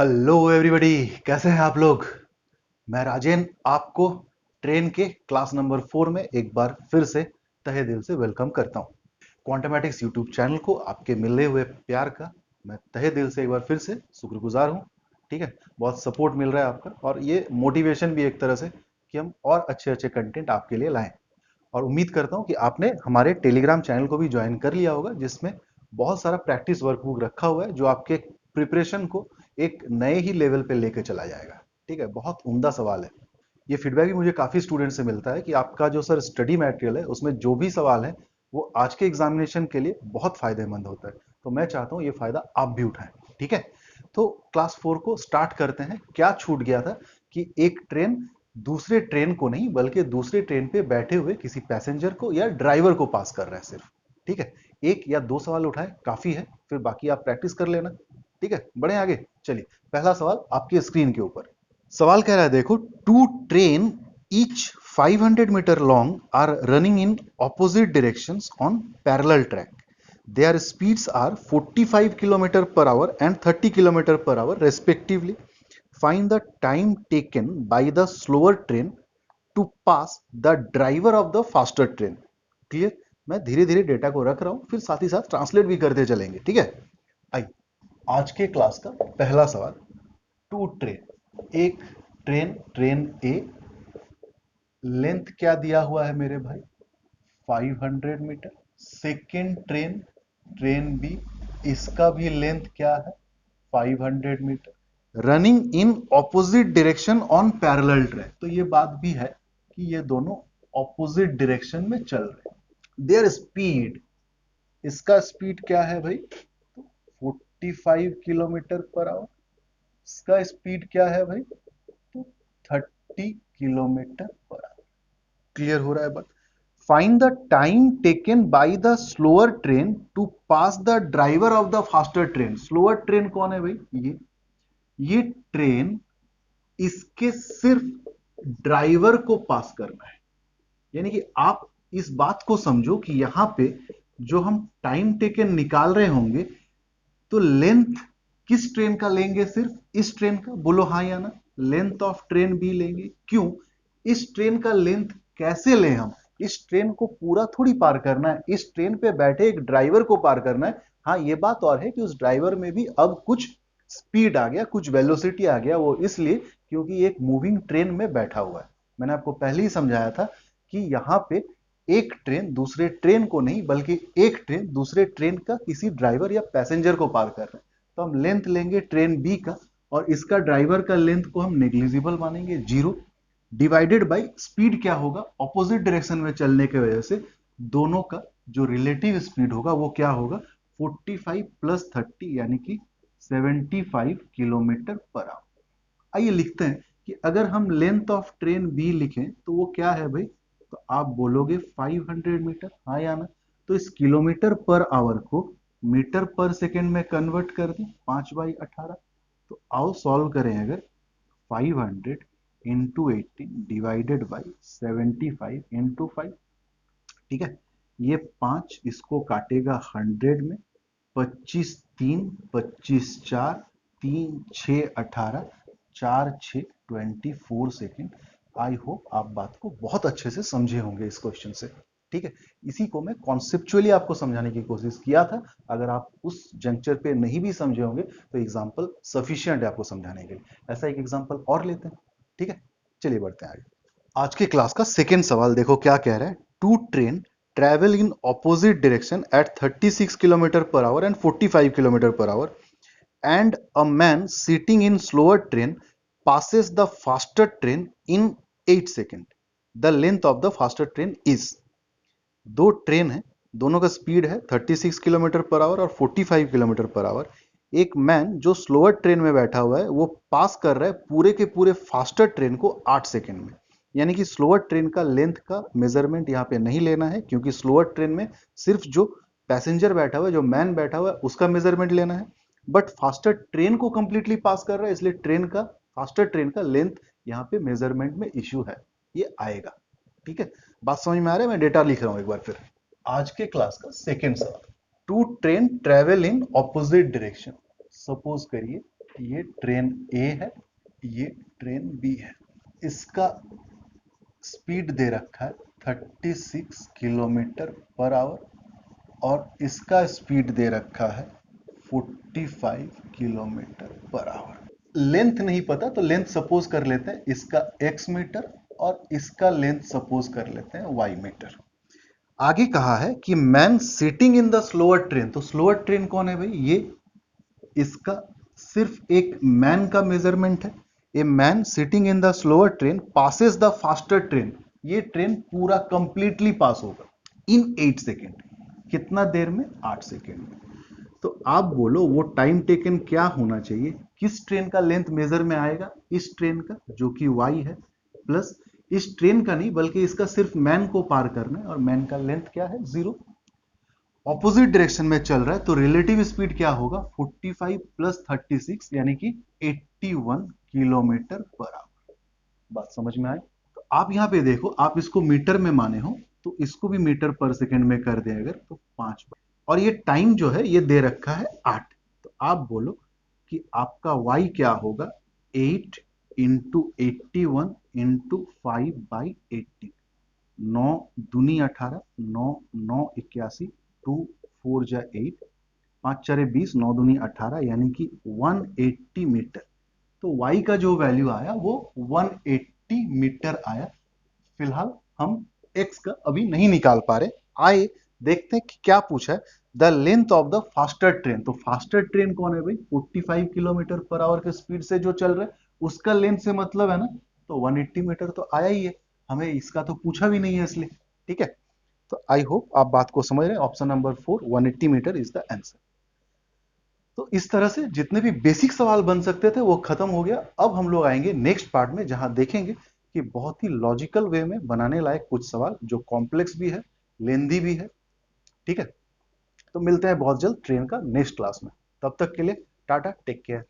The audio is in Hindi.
हेलो एवरीबॉडी, कैसे हैं आप लोग। मैं राजेन आपको ट्रेन के क्लास नंबर 4 में एक बार फिर से तहे दिल से वेलकम करता हूं। क्वांटमेटिक्स यूट्यूब चैनल को आपके मिले हुए प्यार का मैं तहे दिल से एक बार फिर से शुक्रगुजार हूं। ठीक है, बहुत सपोर्ट मिल रहा है आपका और ये मोटिवेशन भी एक तरह से कि हम और अच्छे अच्छे कंटेंट आपके लिए लाएं। और उम्मीद करता हूं कि आपने हमारे टेलीग्राम चैनल को भी ज्वाइन कर लिया होगा, जिसमें बहुत सारा प्रैक्टिस वर्कबुक रखा हुआ है जो आपके प्रिपरेशन को एक नए ही लेवल पे लेके चला जाएगा। ठीक है, बहुत उम्दा सवाल है। ये फीडबैक भी मुझे काफी स्टूडेंट से मिलता है कि आपका जो सर स्टडी मटेरियल है उसमें जो भी सवाल है वो आज के एग्जामिनेशन के लिए बहुत फायदेमंद होता है। तो मैं चाहता हूँ ये फायदा आप भी उठाएं। ठीक है, तो क्लास 4 को स्टार्ट करते हैं। क्या छूट गया था कि एक ट्रेन दूसरे ट्रेन को नहीं बल्कि दूसरे ट्रेन पे बैठे हुए किसी पैसेंजर को या ड्राइवर को पास कर रहा है सिर्फ। ठीक है, एक या दो सवाल उठाए काफी है, फिर बाकी आप प्रैक्टिस कर लेना। ठीक है, बढ़े आगे। चलिए, पहला सवाल आपकी स्क्रीन के ऊपर। सवाल कह रहा है, देखो, two train each 500 metre long are running in opposite directions on parallel track. Their speeds are 45 kilometer per hour and 30 kilometer per hour respectively. Find the time taken by the slower train to pass the driver of the faster train. Clear. मैं धीरे धीरे डेटा को रख रहा हूं, फिर साथ ही साथ ट्रांसलेट भी करते चलेंगे। ठीक है, आइए आज के क्लास का पहला सवाल। टू ट्रेन, एक ट्रेन, ट्रेन ए, लेंथ क्या दिया हुआ है मेरे भाई, 500 metre. Second train, train B, इसका भी लेंथ क्या है, 500 metre. Running in opposite direction on parallel track, तो ये बात भी है कि ये दोनों ऑपोजिट डायरेक्शन में चल रहे हैं। देयर स्पीड, इसका स्पीड क्या है भाई, तो 45 किलोमीटर पर आवर। इसका स्पीड क्या है भाई, तो 30 किलोमीटर पर आवर। क्लियर हो रहा है बात। Find the time taken by the slower train to pass the driver of the faster train. Slower train कौन है भाई, ये ट्रेन, इसके सिर्फ ड्राइवर को पास करना है। यानी कि आप इस बात को समझो कि यहां पे जो हम टाइम टेकन निकाल रहे होंगे, तो लेंथ किस ट्रेन का लेंगे, सिर्फ इस ट्रेन का। बोलो हाँ या ना। लेंथ ऑफ ट्रेन भी लेंगे। क्यों, इस ट्रेन का लेंथ कैसे लें हम, इस ट्रेन को पूरा थोड़ी पार करना है, इस ट्रेन पे बैठे एक ड्राइवर को पार करना है। हाँ, ये बात और है कि उस ड्राइवर में भी अब कुछ स्पीड आ गया, कुछ वेलोसिटी आ गया। वो इसलिए क्योंकि एक मूविंग ट्रेन में बैठा हुआ है। मैंने आपको पहले ही समझाया था कि यहां पे एक ट्रेन दूसरे ट्रेन को नहीं बल्कि एक ट्रेन दूसरे ट्रेन का किसी ड्राइवर या पैसेंजर को पार कर रहे हैं। तो हम लेंथ लेंगे ट्रेन बी का, और इसका ड्राइवर का लेंथ को हम नेग्लिजिबल मानेंगे, 0, डिवाइडेड बाय स्पीड क्या होगा, ऑपोजिट डायरेक्शन में चलने की वजह से दोनों का जो रिलेटिव स्पीड होगा वो क्या होगा, 45 प्लस 30 यानी कि 75 किलोमीटर पर आवर। आइए लिखते हैं कि अगर हम लेंथ ऑफ ट्रेन बी लिखें तो वो क्या है भाई, तो आप बोलोगे 500 मीटर, हाँ या ना। तो इस किलोमीटर पर आवर को मीटर पर सेकेंड में कन्वर्ट कर दें, 5/18। तो आओ सॉल्व करें। अगर 500 इंटू 18 डिवाइडेड बाई 75 इंटू 5, ठीक है, ये 5 इसको काटेगा 100 में, 25 3 25 4 3 6 18, 4 6 24 सेकेंड। आई होप आप बात को बहुत अच्छे से समझे होंगे इस क्वेश्चन से। ठीक है, इसी को मैं कॉन्सेप्चुअली आपको समझाने की कोशिश किया था। अगर आप उस जंक्चर पे नहीं भी समझे होंगे तो एग्जाम्पल सफिशियंट है आपको समझाने के लिए। ऐसा एक एग्जाम्पल और लेते हैं। ठीक है, चलिए बढ़ते हैं आगे। आज के क्लास का सेकेंड सवाल देखो क्या कह रहा है। Two train travel in opposite direction at 36 kilometer per hour and 45 kilometer per hour, and a man sitting in slower train passes the faster train in 8 seconds. The length of the faster train is। दो ट्रेन है, दोनों का स्पीड है 36 किलोमीटर पर आवर और 45 किलोमीटर पर आवर। एक मैन जो स्लोअर ट्रेन में बैठा हुआ है वो पास कर रहा है पूरे के पूरे फास्टर ट्रेन को 8 सेकेंड में। यानी कि स्लोअर ट्रेन का लेंथ का मेजरमेंट यहाँ पे नहीं लेना है, क्योंकि स्लोअर ट्रेन में सिर्फ जो पैसेंजर बैठा हुआ है, जो मैन बैठा हुआ है, उसका मेजरमेंट लेना है। बट फास्टर ट्रेन को कंप्लीटली पास कर रहा है, इसलिए ट्रेन का, फास्टर ट्रेन का लेंथ यहाँ पे मेजरमेंट में इश्यू है, ये आएगा। ठीक है, बात समझ में आ रहा है। मैं डेटा लिख रहा हूं एक बार फिर। आज के क्लास का सेकेंड सवाल। Two train travel in opposite direction. Suppose करिए ये ट्रेन ए है, ये ट्रेन बी है। इसका स्पीड दे रखा है 36 किलोमीटर पर आवर और इसका स्पीड दे रखा है 45 किलोमीटर पर आवर। लेंथ नहीं पता तो लेंथ सपोज कर लेते हैं इसका x मीटर और इसका लेंथ सपोज कर लेते हैं y मीटर। आगे कहा है कि man sitting in the slower train, तो स्लोअर ट्रेन कौन है भाई? ये इसका सिर्फ एक मैन का मेजरमेंट है। A man sitting in the slower train passes the faster train, ये ट्रेन पूरा कंप्लीटली पास होगा इन 8 सेकेंड। कितना देर में? 8 सेकेंड में। तो आप बोलो वो टाइम टेकन क्या होना चाहिए? किस ट्रेन का लेंथ मेजर में आएगा? इस ट्रेन का, जो कि y है, प्लस इस ट्रेन का नहीं बल्कि इसका सिर्फ मैन को पार करना है और मैन का लेंथ क्या है? 0। ऑपोजिट डायरेक्शन में चल रहा है तो रिलेटिव स्पीड क्या होगा? 45 प्लस 36 यानी कि 81 किलोमीटर पर आवर। बात समझ में आए? तो आप यहां पे देखो, आप इसको मीटर में माने हो तो इसको भी मीटर पर सेकंड में कर दे अगर तो 5 बार। और ये टाइम जो है ये दे रखा है 8। तो आप बोलो कि आपका y क्या होगा? 8 इंटू 81 इंटू 5/80। 9 दूनी 18, 9 9 81, 2 4 जा 8, 5 4 20, 9 दूनी 18 यानी कि 180 मीटर। तो y का जो वैल्यू आया वो 180 मीटर आया। फिलहाल हम x का अभी नहीं निकाल पा रहे। आए देखते हैं कि क्या पूछा है। The length of the faster train, तो फास्टर ट्रेन कौन है भाई? 45 किलोमीटर पर आवर के स्पीड से जो चल रहा है उसका लेंथ से मतलब है ना, तो 180 मीटर तो आया ही है। हमें इसका तो पूछा भी नहीं है इसलिए। ठीक है, तो आई होप आप बात को समझ रहे हैं। Option number 4 180 metre is the answer. तो इस तरह से जितने भी बेसिक सवाल बन सकते थे वो खत्म हो गया। अब हम लोग आएंगे नेक्स्ट पार्ट में जहां देखेंगे कि बहुत ही लॉजिकल वे में बनाने लायक कुछ सवाल जो कॉम्प्लेक्स भी है, लेंदी भी है। ठीक है, तो मिलते हैं बहुत जल्द ट्रेन का नेक्स्ट क्लास में। तब तक के लिए टाटा, टेक केयर।